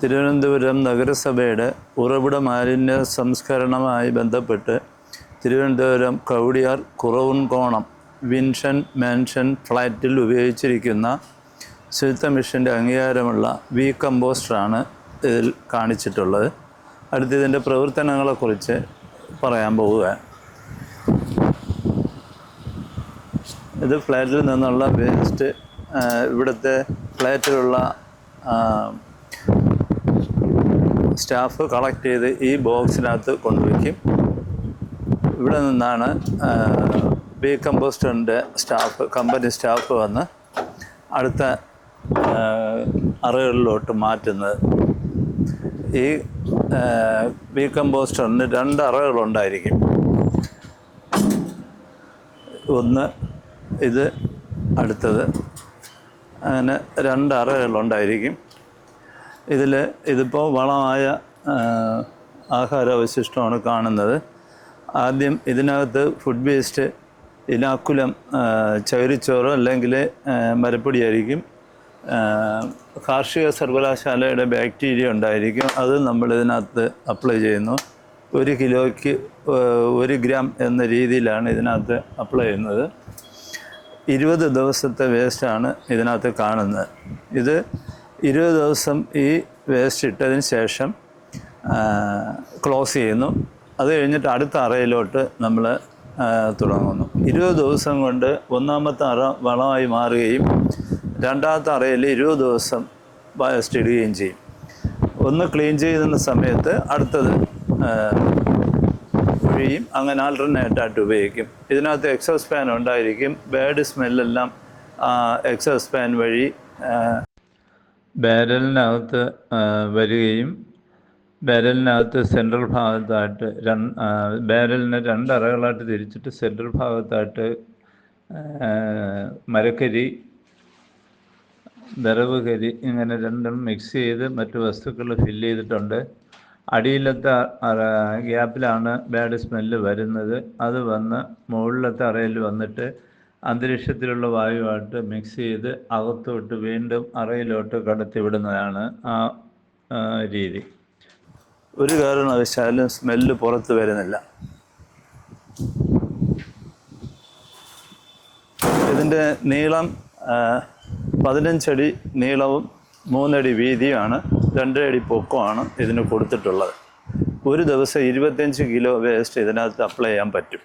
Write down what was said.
തിരുവനന്തപുരം നഗരസഭയുടെ ഉറവിട മാലിന്യ സംസ്കരണവുമായി ബന്ധപ്പെട്ട് തിരുവനന്തപുരം കവടിയാർ കുറവുംകോണം വിൻഷൻ മാൻഷൻ ഫ്ലാറ്റിൽ ഉപയോഗിച്ചിരിക്കുന്ന ശുചിത്വ മിഷൻ്റെ അംഗീകാരമുള്ള വി കമ്പോസ്റ്ററാണ് ഇതിൽ കാണിച്ചിട്ടുള്ളത്. അടുത്ത് ഇതിൻ്റെ പ്രവർത്തനങ്ങളെക്കുറിച്ച് പറയാൻ പോവുകയാണ്. ഇത് ഫ്ലാറ്റിൽ നിന്നുള്ള വേസ്റ്റ് ഇവിടുത്തെ ഫ്ലാറ്റിലുള്ള സ്റ്റാഫ് കളക്ട് ചെയ്ത് ഈ ബോക്സിനകത്ത് കൊണ്ടുവയ്ക്കും. ഇവിടെ നിന്നാണ് ബി കമ്പോസ്റ്ററിൻ്റെ കമ്പനി സ്റ്റാഫ് വന്ന് അടുത്ത അറകളിലോട്ട് മാറ്റുന്നത്. ഈ ബി കമ്പോസ്റ്ററിന് 2 അറകളുണ്ടായിരിക്കും. ഒന്ന് ഇത്, അടുത്തത്, അങ്ങനെ 2 അറകളുണ്ടായിരിക്കും. ഇതിപ്പോൾ വളമായ ആഹാരാവശിഷ്ടമാണ് കാണുന്നത്. ആദ്യം ഇതിനകത്ത് ഫുഡ് വേസ്റ്റ്, ഇനാക്കുലം, ചകിരിച്ചോറ് അല്ലെങ്കിൽ മരപ്പൊടിയായിരിക്കും. കാർഷിക സർവകലാശാലയുടെ ബാക്ടീരിയ ഉണ്ടായിരിക്കും. അത് നമ്മൾ ഇതിനകത്ത് അപ്ലൈ ചെയ്യുന്നു. 1 കിലോയ്ക്ക് 1 ഗ്രാം എന്ന രീതിയിലാണ് ഇതിനകത്ത് അപ്ലൈ ചെയ്യുന്നത്. 20 ദിവസത്തെ വേസ്റ്റാണ് ഇതിനകത്ത് കാണുന്നത്. ഇത് 20 ദിവസം ഈ വേസ്റ്റ് ഇട്ടതിന് ശേഷം ക്ലോസ് ചെയ്യുന്നു. അത് കഴിഞ്ഞിട്ട് അടുത്ത അറയിലോട്ട് നമ്മൾ തുടങ്ങുന്നു. 20 ദിവസം കൊണ്ട് ഒന്നാമത്തെ അറ വളമായി മാറുകയും രണ്ടാമത്തെ അറയിൽ 20 ദിവസം വേസ്റ്റ് ഇടുകയും ചെയ്യും. ഒന്ന് ക്ലീൻ ചെയ്യുന്ന സമയത്ത് അടുത്തത് ഒഴിയും. അങ്ങനെ ആൾട്ടർനേറ്റായിട്ട് ഉപയോഗിക്കും. ഇതിനകത്ത് എക്സോസ് ഫാൻ ഉണ്ടായിരിക്കും. ബാഡ് സ്മെല്ലെല്ലാം എക്സോസ് ഫാൻ വഴി ബാരലിനകത്ത് വരികയും ബാരലിനകത്ത് സെൻട്രൽ ഭാഗത്തായിട്ട് ബാരലിനെ 2 അറകളായിട്ട് തിരിച്ചിട്ട് സെൻട്രൽ ഭാഗത്തായിട്ട് മരക്കരി, വിറവ് കരി, ഇങ്ങനെ 2 മിക്സ് ചെയ്ത് മറ്റു വസ്തുക്കൾ ഫില്ല് ചെയ്തിട്ടുണ്ട്. അടിയിലത്തെ ഗ്യാപ്പിലാണ് ബാഡ് സ്മെല്ല് വരുന്നത്. അത് വന്ന് മുകളിലത്തെ അറയിൽ വന്നിട്ട് അന്തരീക്ഷത്തിലുള്ള വായുവായിട്ട് മിക്സ് ചെയ്ത് അകത്തോട്ട് വീണ്ടും അറയിലോട്ട് കടത്തിവിടുന്നതാണ് ആ രീതി. ഒരു കാരണവശാലും സ്മെല്ല് പുറത്ത് വരുന്നില്ല. ഇതിൻ്റെ നീളം 15 അടി നീളവും 3 അടി വീതിയുമാണ്. 2 അടി പൊക്കമാണ് ഇതിന് കൊടുത്തിട്ടുള്ളത്. ഒരു ദിവസം 25 കിലോ വേസ്റ്റ് ഇതിനകത്ത് അപ്ലൈ ചെയ്യാൻ പറ്റും.